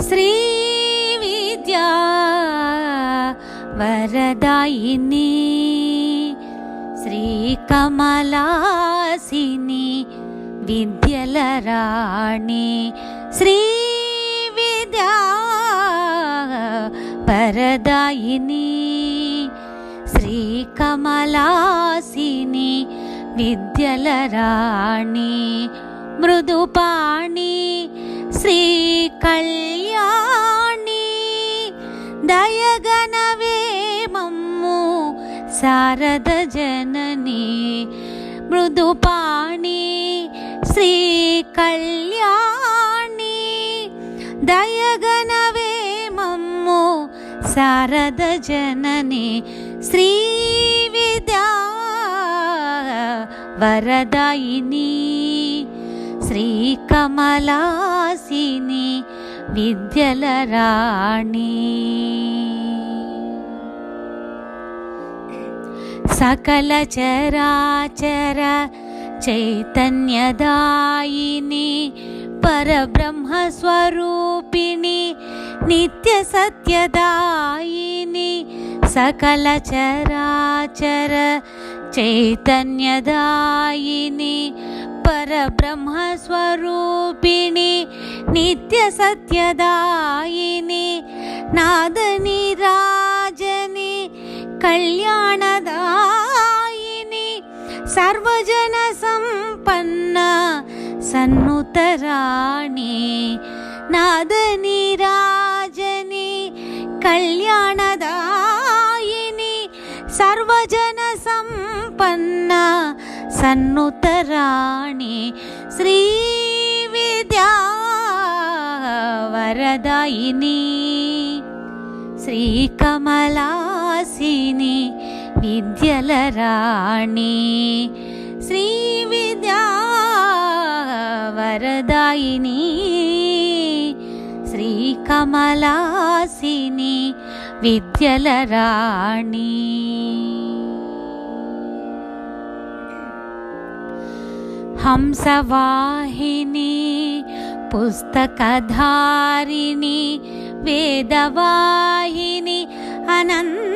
శ్రీ విద్యా వరదాయిని శ్రీ కమలాసిని విద్యల రాణి శ్రీ విద్యా వరదాయిని శ్రీ కమలాసిని విద్యల రాణి మృదుపాణి శ్రీ కళ్యాణి దయగనవే మమ్ము శారద జనని మృదుపాణి శ్రీ కళ్యాణి దయగనవే మమ్ము శారద జనని శ్రీ విద్యా వరదాయిని శ్రీ కమలాసిని విద్యల రాణి సకల చరాచర చైతన్యదాయిని పరబ్రహ్మ స్వరూపిణి నిత్య సత్యదాయిని సకల చరాచర చైతన్యదాయిని పరబ్రహ్మ స్వరూపిణి నిత్య సత్యదాయిని నాదని రాజని కళ్యాణదాయిని సర్వజన సంపన్న సన్నుతరాణి నాదని రాజని కళ్యాణదాయిని సర్వజన సంపన్న సన్నుతరాణి శ్రీ విద్యా వరదాయిని శ్రీ కమలాసిని విద్యల రాణి శ్రీ విద్యా వరదాయిని శ్రీ కమలాసిని విద్యల రాణి హంసవాహిని పుస్తకధారిణి వేదవాహిని అనంతరూపిణి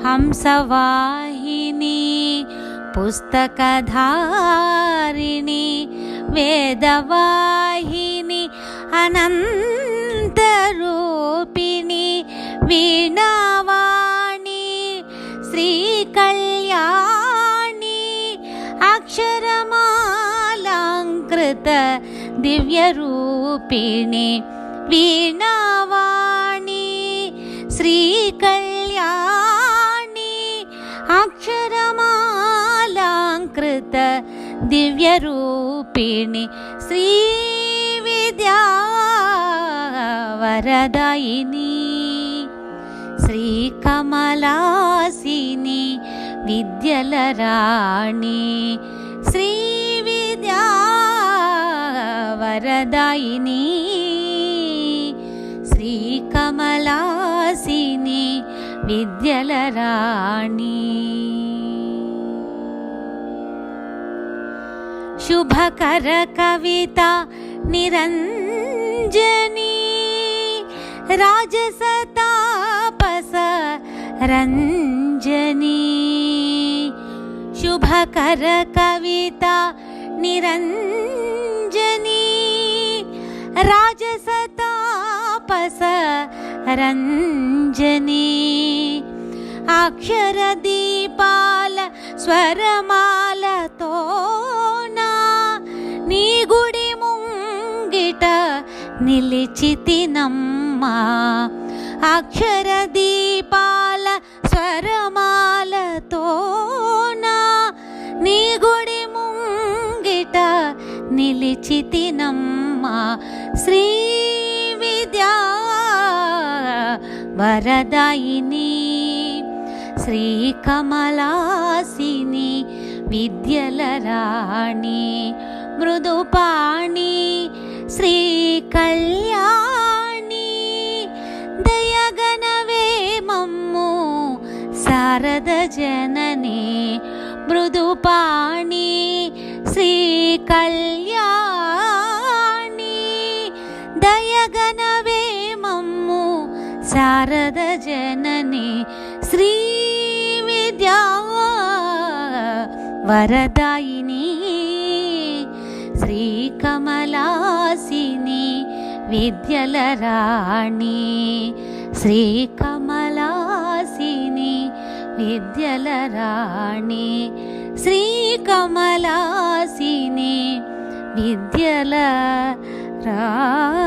హంసవాహిని పుస్తకధారిణి వేదవాహిని అనంతరూపిణి వీణావాణి శ్రీ కళ్యాణి అక్షరమాలాంకృత దివ్యరూపిణి వీణావాణి శ్రీ కళ్యాణి అక్షరమాలాంకృత దివ్యరూపిణి శ్రీ విద్యా వరదాయిని శ్రీ కమలాసిని విద్యల రాణి శ్రీ విద్యా వరదాయిని శ్రీ కమలాసిని విద్యల రాణి శుభకర కవిత నిరంజని రాజసతాపస రంజని శుభకర కవిత నిరంజని రాజసతాపస రంజని అక్షర దీపాల స్వరమాలతోనా నీ గుడి ముంగిట నిలిచితినమ్మా అక్షర దీపాల స్వరమాలతోనా నీ గుడి ముంగిట నిలిచితినమ్మా శ్రీ విద్యా వరదాయిని శ్రీ కమలాసిని విద్యల రాణి మృదుపాణి శ్రీ కళ్యాణి దయగనవే మమ్ము శారద జనని మృదుపాణి శ్రీ కళ్యాణి చల్లగనవే మమ్ము శారద జనని శ్రీ విద్యా వరదాయిని శ్రీ కమలాసిని విద్యల రాణి శ్రీ కమలాసిని విద్యల రాణి శ్రీ కమలాసిని విద్యల రాణి.